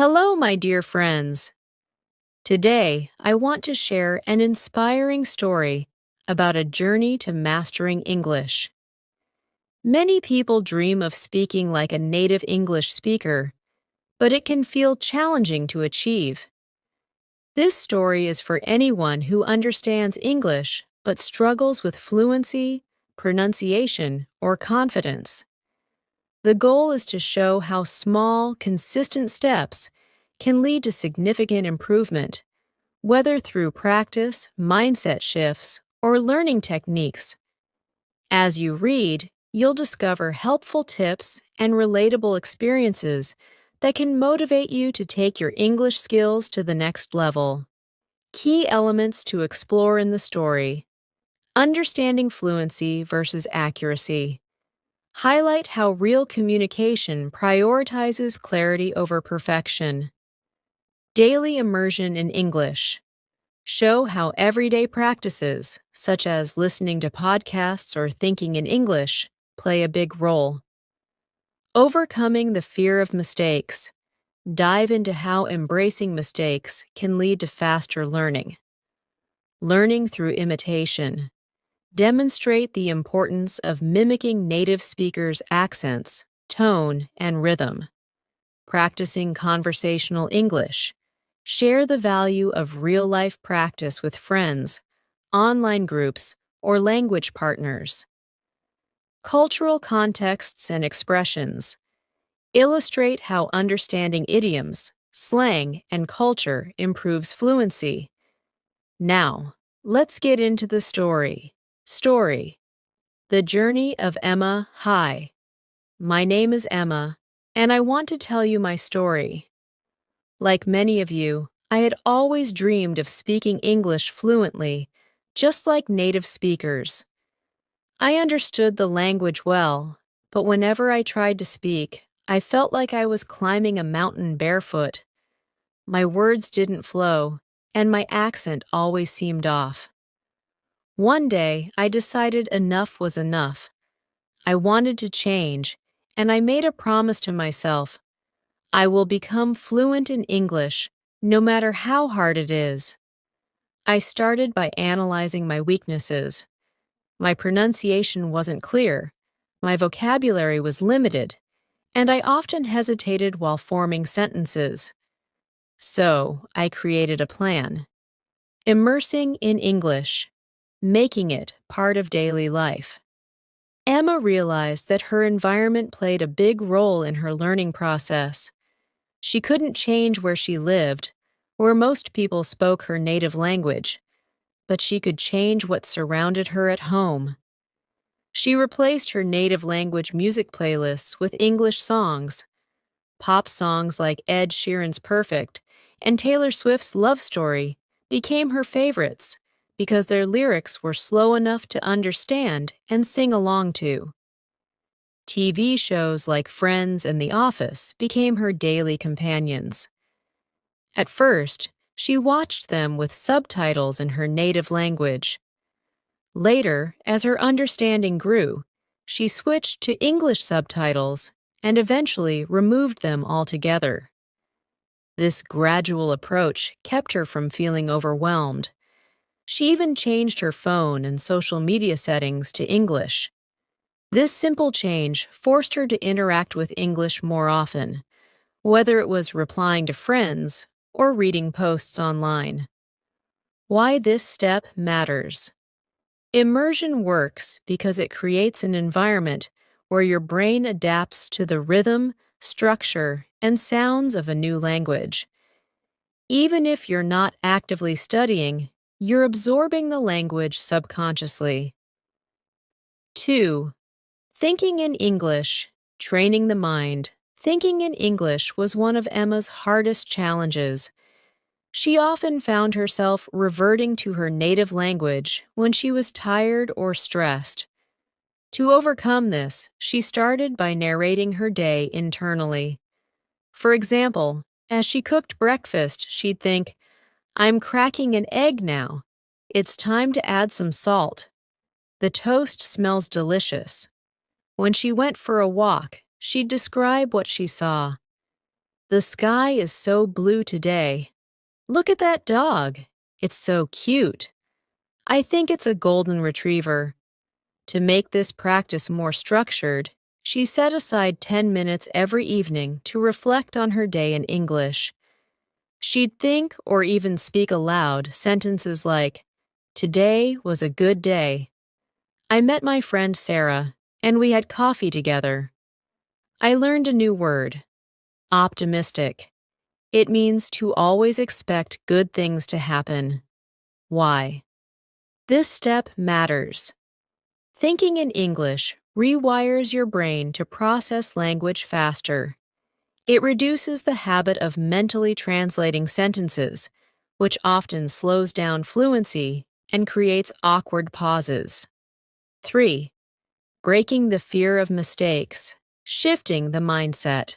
Hello, my dear friends. Today, I want to share an inspiring story about a journey to mastering English. Many people dream of speaking like a native English speaker, but it can feel challenging to achieve. This story is for anyone who understands English but struggles with fluency, pronunciation, or confidence. The goal is to show how small, consistent steps can lead to significant improvement, whether through practice, mindset shifts, or learning techniques. As you read, you'll discover helpful tips and relatable experiences that can motivate you to take your English skills to the next level. Key elements to explore in the story: understanding fluency versus accuracy. Highlight how real communication prioritizes clarity over perfection. Daily immersion in English. Show how everyday practices, such as listening to podcasts or thinking in English, play a big role. Overcoming the fear of mistakes. Dive into how embracing mistakes can lead to faster learning. Learning through imitation. Demonstrate the importance of mimicking native speakers' accents, tone, and rhythm. Practicing conversational English. Share the value of real-life practice with friends, online groups, or language partners. Cultural contexts and expressions. Illustrate how understanding idioms, slang, and culture improves fluency. Now, let's get into the story. The Journey of Emma. Hi, my name is Emma, and I want to tell you my story. Like many of you, I had always dreamed of speaking English fluently, just like native speakers. I understood the language well, but whenever I tried to speak, I felt like I was climbing a mountain barefoot. My words didn't flow, and my accent always seemed off. One day, I decided enough was enough. I wanted to change, and I made a promise to myself: I will become fluent in English, no matter how hard it is. I started by analyzing my weaknesses. My pronunciation wasn't clear, my vocabulary was limited, and I often hesitated while forming sentences. So, I created a plan. Immersing in English. Making it part of daily life. Emma realized that her environment played a big role in her learning process. She couldn't change where she lived, where most people spoke her native language, but she could change what surrounded her at home. She replaced her native language music playlists with English songs. Pop songs like Ed Sheeran's Perfect and Taylor Swift's Love Story became her favorites, because their lyrics were slow enough to understand and sing along to. TV shows like Friends and The Office became her daily companions. At first, she watched them with subtitles in her native language. Later, as her understanding grew, she switched to English subtitles and eventually removed them altogether. This gradual approach kept her from feeling overwhelmed. She even changed her phone and social media settings to English. This simple change forced her to interact with English more often, whether it was replying to friends or reading posts online. Why this step matters. Immersion works because it creates an environment where your brain adapts to the rhythm, structure, and sounds of a new language. Even if you're not actively studying, you're absorbing the language subconsciously. 2. Thinking in English. Training the mind. Thinking in English was one of Emma's hardest challenges. She often found herself reverting to her native language when she was tired or stressed. To overcome this, she started by narrating her day internally. For example, as she cooked breakfast, she'd think, "I'm cracking an egg now. It's time to add some salt. The toast smells delicious." When she went for a walk, she'd describe what she saw. The sky is so blue today. Look at that dog. It's so cute. I think it's a golden retriever. To make this practice more structured, she set aside 10 minutes every evening to reflect on her day in English. She'd think or even speak aloud sentences like, "Today was a good day. I met my friend Sarah, and we had coffee together. I learned a new word, optimistic. It means to always expect good things to happen. Why? This step matters. Thinking in English rewires your brain to process language faster. It reduces the habit of mentally translating sentences, which often slows down fluency and creates awkward pauses. 3. Breaking the fear of mistakes, shifting the mindset.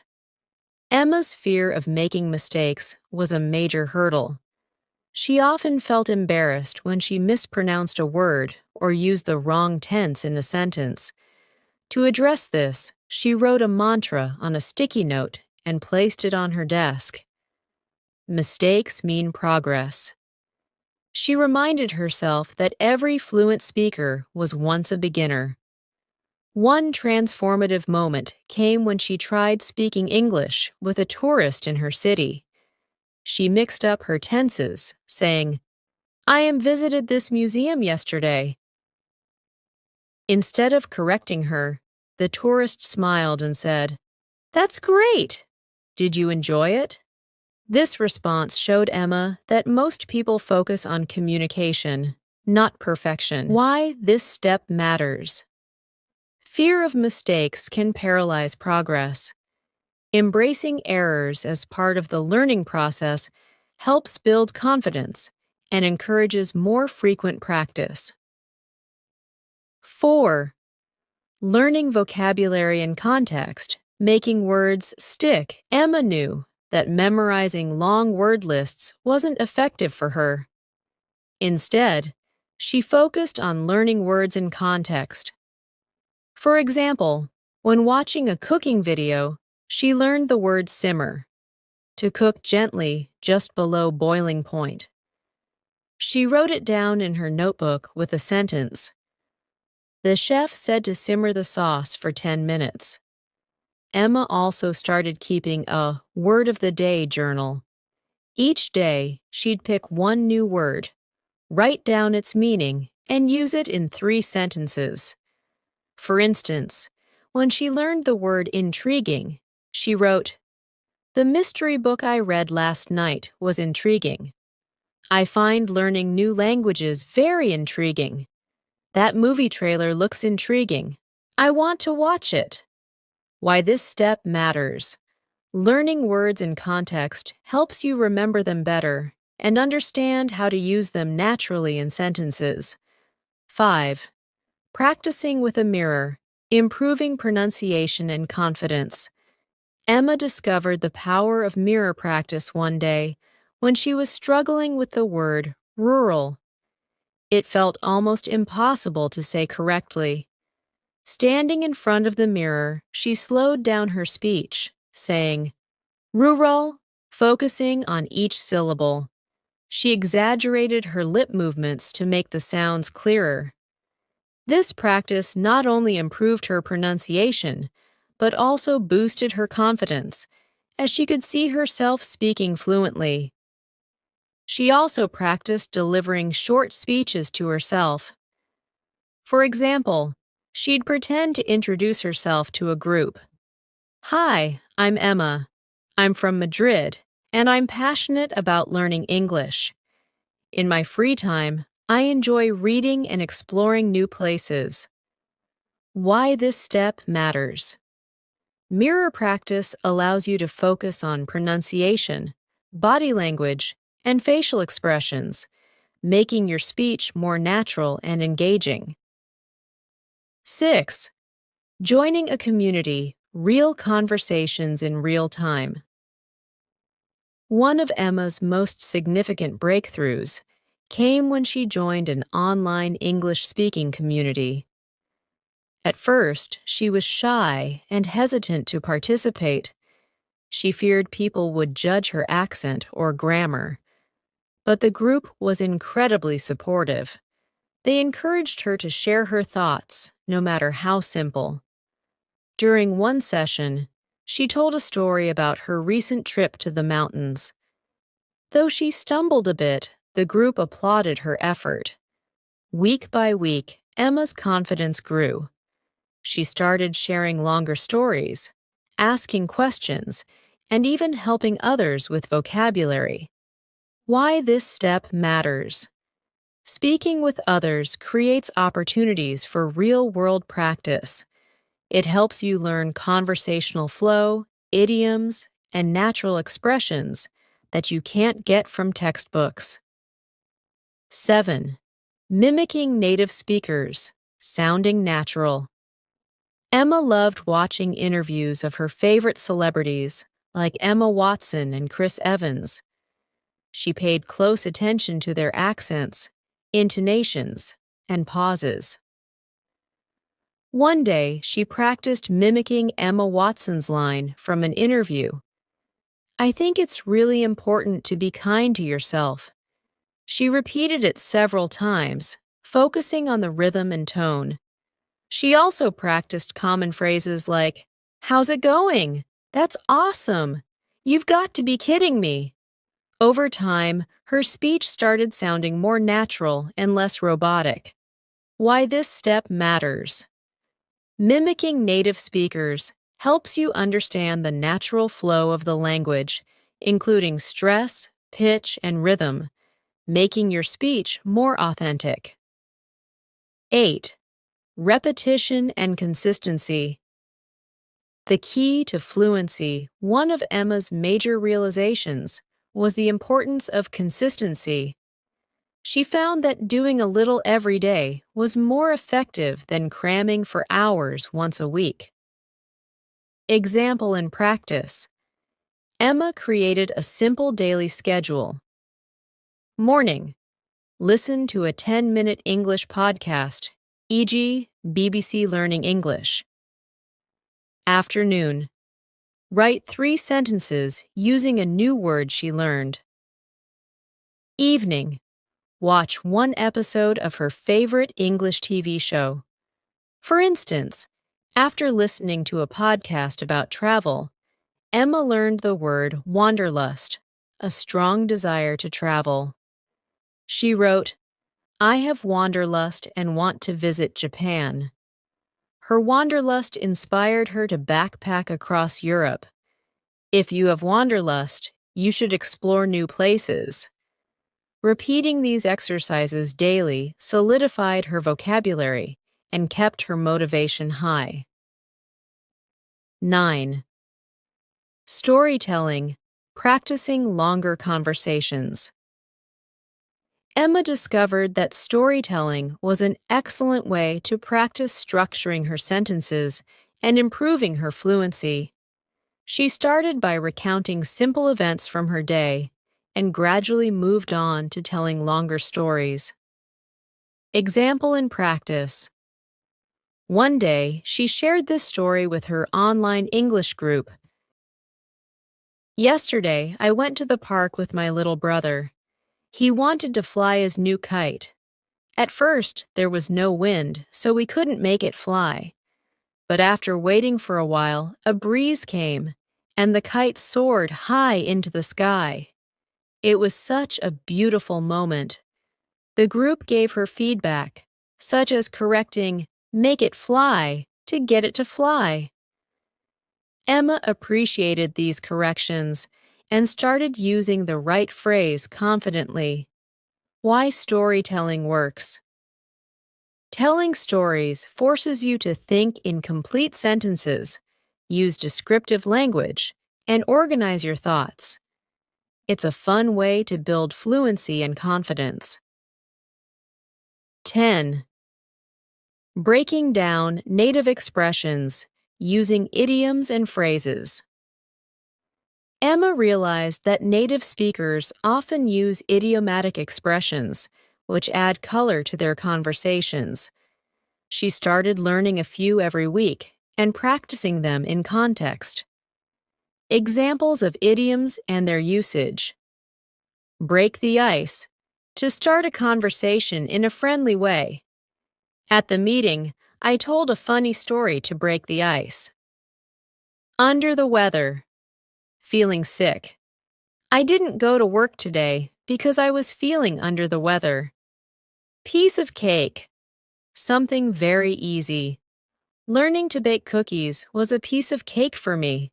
Emma's fear of making mistakes was a major hurdle. She often felt embarrassed when she mispronounced a word or used the wrong tense in a sentence. To address this, she wrote a mantra on a sticky note and placed it on her desk. Mistakes mean progress. She reminded herself that every fluent speaker was once a beginner. One transformative moment came when she tried speaking English with a tourist in her city. She mixed up her tenses, saying, "I visited this museum yesterday." Instead of correcting her, the tourist smiled and said, "That's great! Did you enjoy it?" This response showed Emma that most people focus on communication, not perfection. Why this step matters. Fear of mistakes can paralyze progress. Embracing errors as part of the learning process helps build confidence and encourages more frequent practice. 4. Learning vocabulary and context, making words stick. Emma knew that memorizing long word lists wasn't effective for her. Instead, she focused on learning words in context. For example, when watching a cooking video, she learned the word simmer, to cook gently just below boiling point. She wrote it down in her notebook with a sentence. The chef said to simmer the sauce for 10 minutes. Emma also started keeping a word of the day journal. Each day, she'd pick one new word, write down its meaning, and use it in 3 sentences. For instance, when she learned the word intriguing, she wrote, "The mystery book I read last night was intriguing. I find learning new languages very intriguing. That movie trailer looks intriguing. I want to watch it." Why this step matters. Learning words in context helps you remember them better and understand how to use them naturally in sentences. 5. Practicing with a mirror, improving pronunciation and confidence. Emma discovered the power of mirror practice one day when she was struggling with the word rural. It felt almost impossible to say correctly. Standing in front of the mirror, she slowed down her speech, saying, "Rural," focusing on each syllable. She exaggerated her lip movements to make the sounds clearer. This practice not only improved her pronunciation, but also boosted her confidence, as she could see herself speaking fluently. She also practiced delivering short speeches to herself. For example, she'd pretend to introduce herself to a group. "Hi, I'm Emma. I'm from Madrid, and I'm passionate about learning English. In my free time, I enjoy reading and exploring new places." Why this step matters. Mirror practice allows you to focus on pronunciation, body language, and facial expressions, making your speech more natural and engaging. 6. Joining a community, real conversations in real time. One of Emma's most significant breakthroughs came when she joined an online English-speaking community. At first, she was shy and hesitant to participate. She feared people would judge her accent or grammar, but the group was incredibly supportive. They encouraged her to share her thoughts, no matter how simple. During one session, she told a story about her recent trip to the mountains. Though she stumbled a bit, the group applauded her effort. Week by week, Emma's confidence grew. She started sharing longer stories, asking questions, and even helping others with vocabulary. Why this step matters. Speaking with others creates opportunities for real-world practice. It helps you learn conversational flow, idioms, and natural expressions that you can't get from textbooks. 7. Mimicking native speakers, sounding natural. Emma loved watching interviews of her favorite celebrities, like Emma Watson and Chris Evans. She paid close attention to their accents, intonations, and pauses. One day, she practiced mimicking Emma Watson's line from an interview. "I think it's really important to be kind to yourself." She repeated it several times, focusing on the rhythm and tone. She also practiced common phrases like, "How's it going? That's awesome. You've got to be kidding me." Over time, her speech started sounding more natural and less robotic. Why this step matters. Mimicking native speakers helps you understand the natural flow of the language, including stress, pitch, and rhythm, making your speech more authentic. 8. Repetition and consistency. The key to fluency, one of Emma's major realizations, was the importance of consistency. She found that doing a little every day was more effective than cramming for hours once a week. Example in practice. Emma created a simple daily schedule. Morning. Listen to a 10-minute English podcast, e.g., BBC Learning English. Afternoon. Write 3 sentences using a new word she learned. Evening. Watch 1 episode of her favorite English TV show. For instance, after listening to a podcast about travel, Emma learned the word wanderlust, a strong desire to travel. She wrote, "I have wanderlust and want to visit Japan." Her wanderlust inspired her to backpack across Europe. If you have wanderlust, you should explore new places. Repeating these exercises daily solidified her vocabulary and kept her motivation high. 9. Storytelling, practicing longer conversations. Emma discovered that storytelling was an excellent way to practice structuring her sentences and improving her fluency. She started by recounting simple events from her day and gradually moved on to telling longer stories. Example in practice. One day, she shared this story with her online English group. "Yesterday, I went to the park with my little brother. He wanted to fly his new kite. At first, there was no wind, so we couldn't make it fly. But after waiting for a while, a breeze came, and the kite soared high into the sky. It was such a beautiful moment." The group gave her feedback, such as correcting "make it fly" to "get it to fly." Emma appreciated these corrections and started using the right phrase confidently. Why storytelling works. Telling stories forces you to think in complete sentences, use descriptive language, and organize your thoughts. It's a fun way to build fluency and confidence. 10. Breaking down native expressions, using idioms and phrases. Emma realized that native speakers often use idiomatic expressions, which add color to their conversations. She started learning a few every week and practicing them in context. Examples of idioms and their usage. Break the ice. To start a conversation in a friendly way. At the meeting, I told a funny story to break the ice. Under the weather. Feeling sick. I didn't go to work today because I was feeling under the weather. Piece of cake. Something very easy. Learning to bake cookies was a piece of cake for me.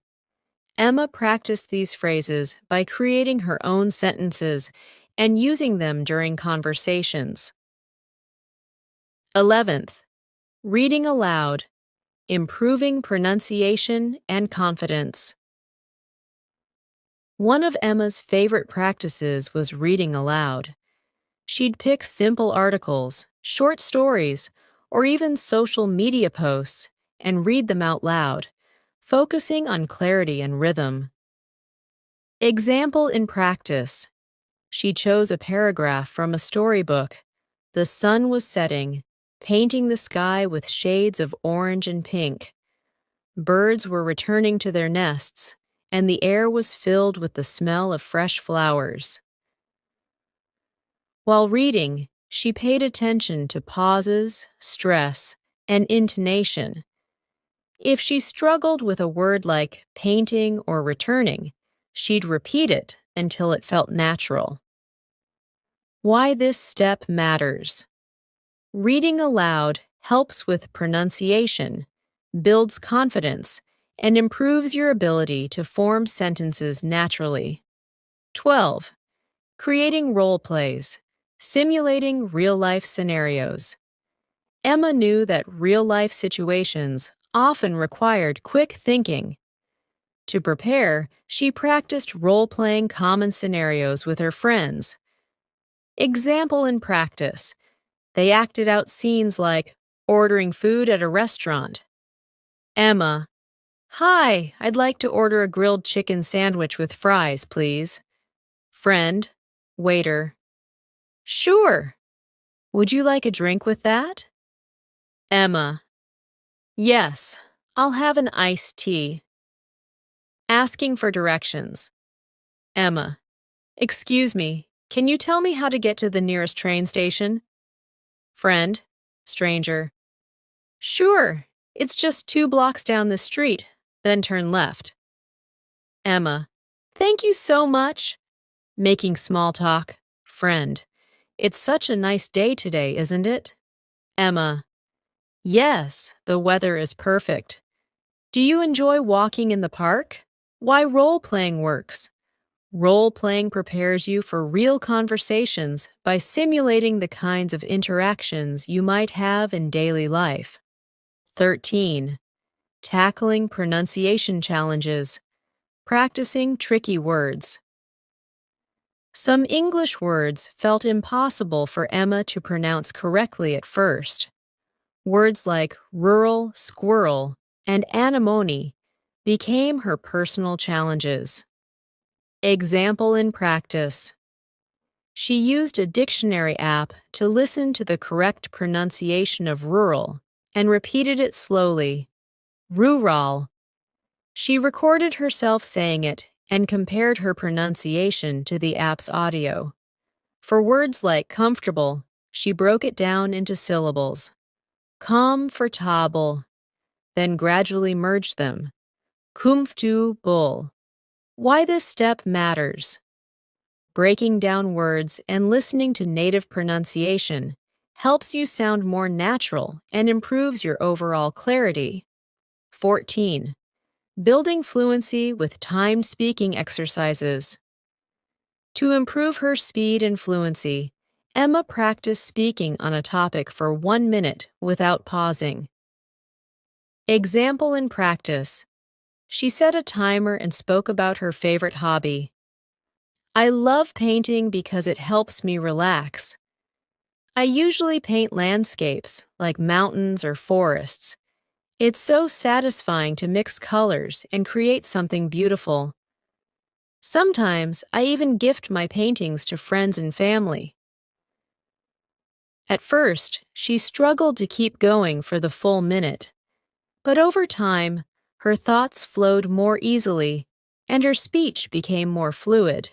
Emma practiced these phrases by creating her own sentences and using them during conversations. 11th, reading aloud, improving pronunciation and confidence. One of Emma's favorite practices was reading aloud. She'd pick simple articles, short stories, or even social media posts and read them out loud, focusing on clarity and rhythm. Example in practice. She chose a paragraph from a storybook. The sun was setting, painting the sky with shades of orange and pink. Birds were returning to their nests, and the air was filled with the smell of fresh flowers. While reading, she paid attention to pauses, stress, and intonation. If she struggled with a word like painting or returning, she'd repeat it until it felt natural. Why this step matters. Reading aloud helps with pronunciation, builds confidence, and improves your ability to form sentences naturally. 12. Creating role plays, simulating real-life scenarios. Emma knew that real-life situations often required quick thinking. To prepare, she practiced role-playing common scenarios with her friends. Example in practice. They acted out scenes like ordering food at a restaurant. Emma: Hi, I'd like to order a grilled chicken sandwich with fries, please. Friend, waiter: Sure. Would you like a drink with that? Emma: Yes, I'll have an iced tea. Asking for directions. Emma: Excuse me, can you tell me how to get to the nearest train station? Friend, stranger: Sure, it's just 2 blocks down the street, then turn left. Emma: Thank you so much. Making small talk. Friend: It's such a nice day today, isn't it? Emma: Yes, the weather is perfect. Do you enjoy walking in the park? Why role-playing works. Role-playing prepares you for real conversations by simulating the kinds of interactions you might have in daily life. 13. Tackling pronunciation challenges. Practicing tricky words. Some English words felt impossible for Emma to pronounce correctly at first. Words like rural, squirrel, and anemone became her personal challenges. Example in practice. She used a dictionary app to listen to the correct pronunciation of rural and repeated it slowly. Rural. She recorded herself saying it and compared her pronunciation to the app's audio. For words like comfortable, she broke it down into syllables. Comfortable. Then gradually merged them. Comfortable. Why this step matters. Breaking down words and listening to native pronunciation helps you sound more natural and improves your overall clarity. 14. Building fluency with timed speaking exercises. To improve her speed and fluency, Emma practiced speaking on a topic for 1 minute without pausing. Example in practice. She set a timer and spoke about her favorite hobby. I love painting because it helps me relax. I usually paint landscapes, like mountains or forests. It's so satisfying to mix colors and create something beautiful. Sometimes I even gift my paintings to friends and family. At first, she struggled to keep going for the full minute. But over time, her thoughts flowed more easily, and her speech became more fluid.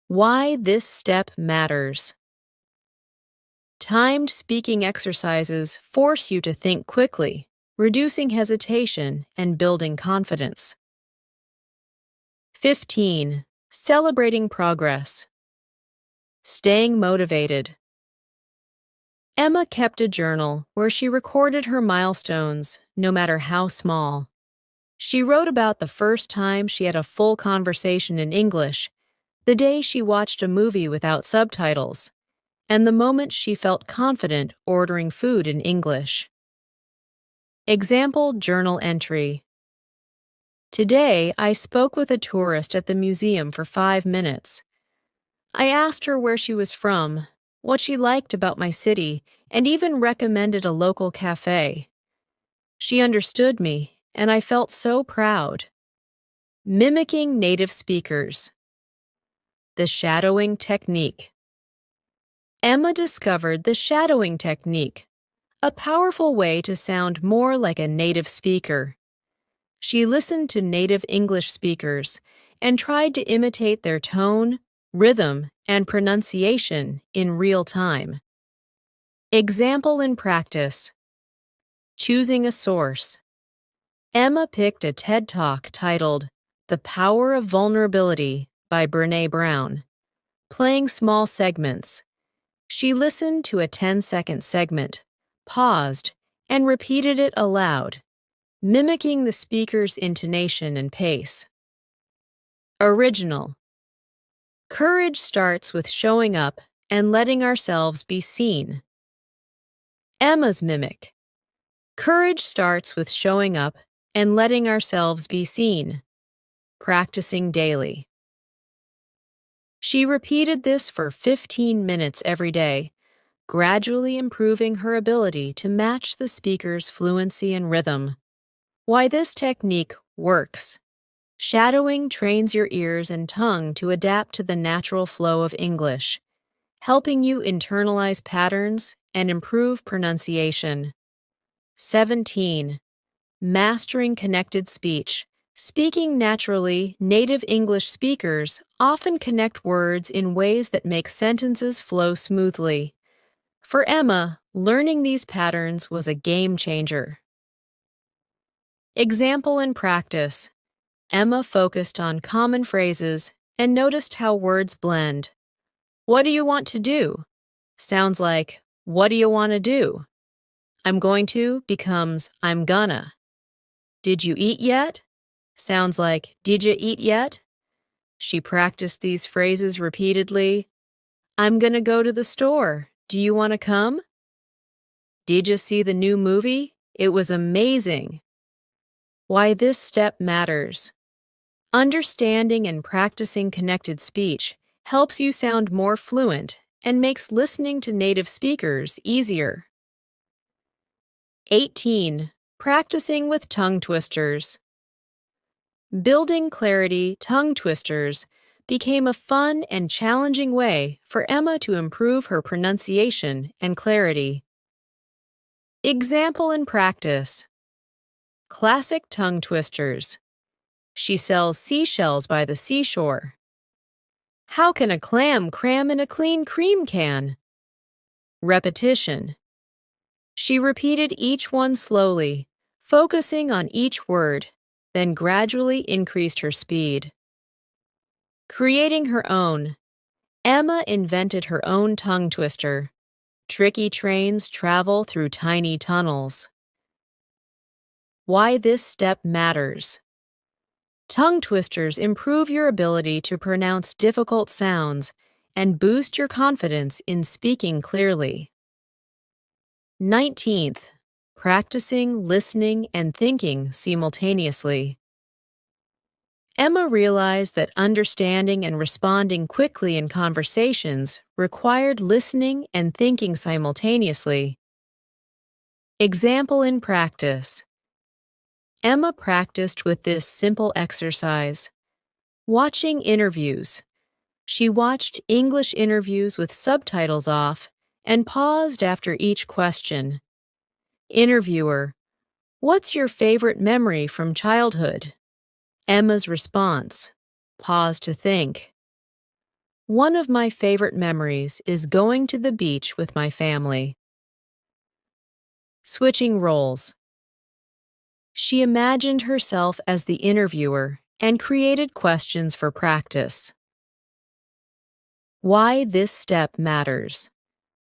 Why this step matters. Timed speaking exercises force you to think quickly, reducing hesitation and building confidence. 15. Celebrating progress. Staying motivated. Emma kept a journal where she recorded her milestones, no matter how small. She wrote about the first time she had a full conversation in English, the day she watched a movie without subtitles, and the moment she felt confident ordering food in English. Example journal entry. Today, I spoke with a tourist at the museum for 5 minutes. I asked her where she was from, what she liked about my city, and even recommended a local cafe. She understood me, and I felt so proud. Mimicking native speakers. The shadowing technique. Emma discovered the shadowing technique, a powerful way to sound more like a native speaker. She listened to native English speakers and tried to imitate their tone, rhythm, and pronunciation in real time. Example in practice. Choosing a source. Emma picked a TED Talk titled The Power of Vulnerability by Brené Brown. Playing small segments. She listened to a 10-second segment, paused, and repeated it aloud, mimicking the speaker's intonation and pace. Original. Courage starts with showing up and letting ourselves be seen. Emma's mimic. Courage starts with showing up and letting ourselves be seen. Practicing daily. She repeated this for 15 minutes every day, gradually improving her ability to match the speaker's fluency and rhythm. Why this technique works. Shadowing trains your ears and tongue to adapt to the natural flow of English, helping you internalize patterns and improve pronunciation. 17. Mastering connected speech. Speaking naturally, native English speakers often connect words in ways that make sentences flow smoothly. For Emma, learning these patterns was a game changer. Example in practice. Emma focused on common phrases and noticed how words blend. What do you want to do? Sounds like, what do you want to do? I'm going to becomes, I'm gonna. Did you eat yet? Sounds like, did you eat yet? She practiced these phrases repeatedly. I'm gonna go to the store. Do you want to come? Did you see the new movie? It was amazing. Why this step matters. Understanding and practicing connected speech helps you sound more fluent and makes listening to native speakers easier. 18. Practicing with tongue twisters. Building clarity tongue twisters became a fun and challenging way for Emma to improve her pronunciation and clarity. Example in practice. Classic tongue twisters. She sells seashells by the seashore. How can a clam cram in a clean cream can? Repetition. She repeated each one slowly, focusing on each word, then gradually increased her speed. Creating her own. Emma invented her own tongue twister. Tricky trains travel through tiny tunnels. Why this step matters. Tongue twisters improve your ability to pronounce difficult sounds and boost your confidence in speaking clearly. 19th. Practicing listening and thinking simultaneously. Emma realized that understanding and responding quickly in conversations required listening and thinking simultaneously. Example in practice. Emma practiced with this simple exercise. Watching interviews. She watched English interviews with subtitles off and paused after each question. Interviewer: What's your favorite memory from childhood? Emma's response. Pause to think. One of my favorite memories is going to the beach with my family. Switching roles. She imagined herself as the interviewer and created questions for practice. Why this step matters.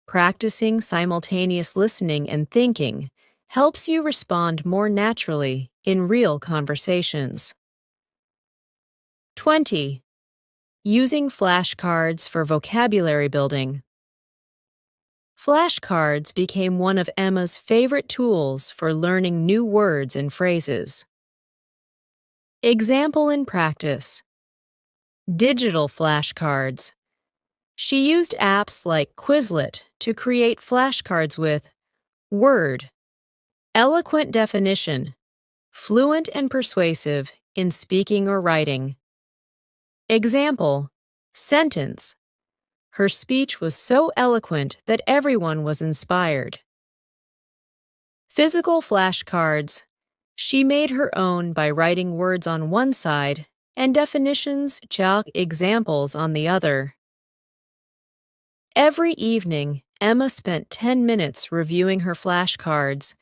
Practicing simultaneous listening and thinking helps you respond more naturally in real conversations. 20. Using flashcards for vocabulary building. Flashcards became one of Emma's favorite tools for learning new words and phrases. Example in practice. Digital flashcards. She used apps like Quizlet to create flashcards with word, eloquent definition, fluent and persuasive in speaking or writing. Example, sentence. Her speech was so eloquent that everyone was inspired. Physical flashcards. She made her own by writing words on one side and definitions, chalk examples on the other. Every evening, Emma spent 10 minutes reviewing her flashcards,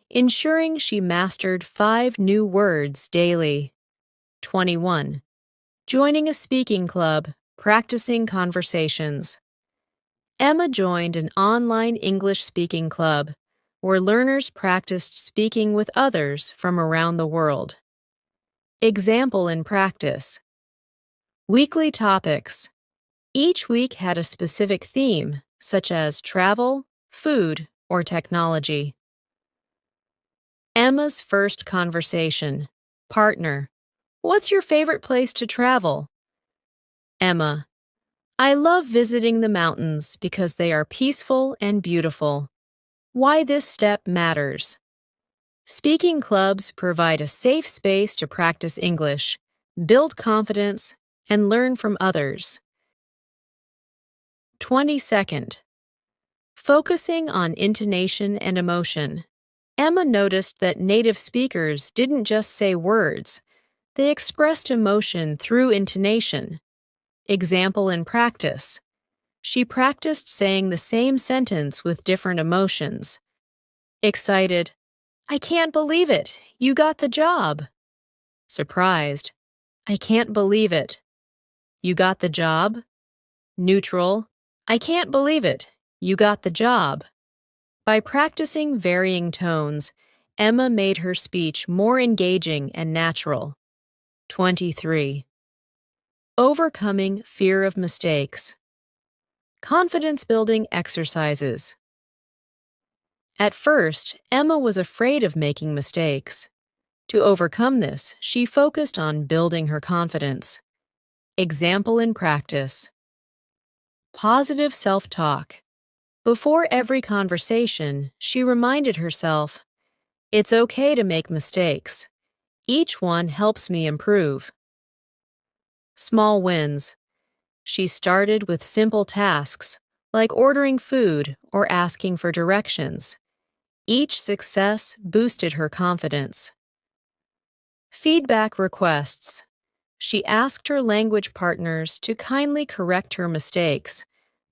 ensuring she mastered 5 new words daily. 21. Joining a speaking club, practicing conversations. Emma joined an online English speaking club where learners practiced speaking with others from around the world. Example in practice. Weekly topics. Each week had a specific theme, such as travel, food, or technology. Emma's first conversation. Partner. What's your favorite place to travel? Emma. I love visiting the mountains because they are peaceful and beautiful. Why this step matters. Speaking clubs provide a safe space to practice English, build confidence, and learn from others. 22nd. Focusing on intonation and emotion. Emma noticed that native speakers didn't just say words, they expressed emotion through intonation. Example in practice. She practiced saying the same sentence with different emotions. Excited. I can't believe it. You got the job. Surprised. I can't believe it. You got the job. Neutral. I can't believe it. You got the job. By practicing varying tones, Emma made her speech more engaging and natural. 23. Overcoming fear of mistakes. Confidence-building exercises. At first, Emma was afraid of making mistakes. To overcome this, she focused on building her confidence. Example in practice. Positive self-talk. Before every conversation, she reminded herself, "It's okay to make mistakes. Each one helps me improve." Small wins. She started with simple tasks, like ordering food or asking for directions. Each success boosted her confidence. Feedback requests. She asked her language partners to kindly correct her mistakes,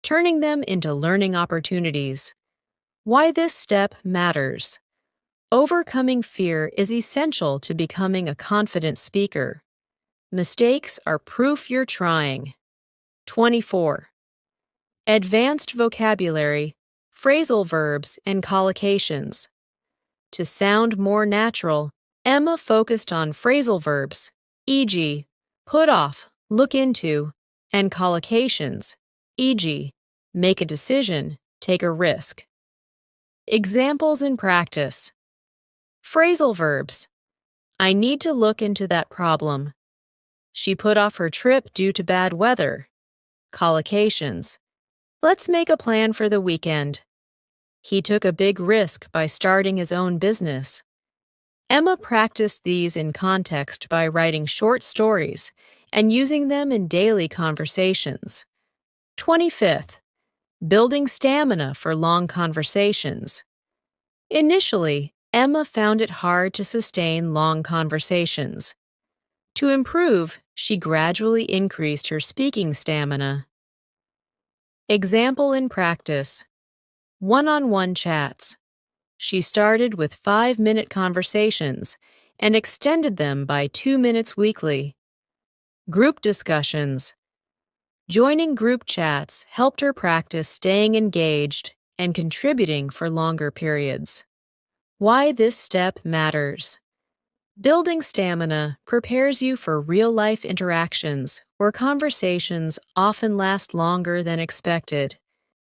turning them into learning opportunities. Why this step matters. Overcoming fear is essential to becoming a confident speaker. Mistakes are proof you're trying. 24. Advanced vocabulary, phrasal verbs, and collocations. To sound more natural, Emma focused on phrasal verbs, e.g., put off, look into, and collocations, e.g., make a decision, take a risk. Examples in practice. Phrasal verbs. I need to look into that problem. She put off her trip due to bad weather. Collocations. Let's make a plan for the weekend. He took a big risk by starting his own business. Emma practiced these in context by writing short stories and using them in daily conversations. 25th. Building stamina for long conversations. Initially, Emma found it hard to sustain long conversations. To improve, she gradually increased her speaking stamina. Example in practice: one-on-one chats. She started with 5-minute conversations and extended them by 2 minutes weekly. Group discussions. Joining group chats helped her practice staying engaged and contributing for longer periods. Why this step matters. Building stamina prepares you for real-life interactions where conversations often last longer than expected.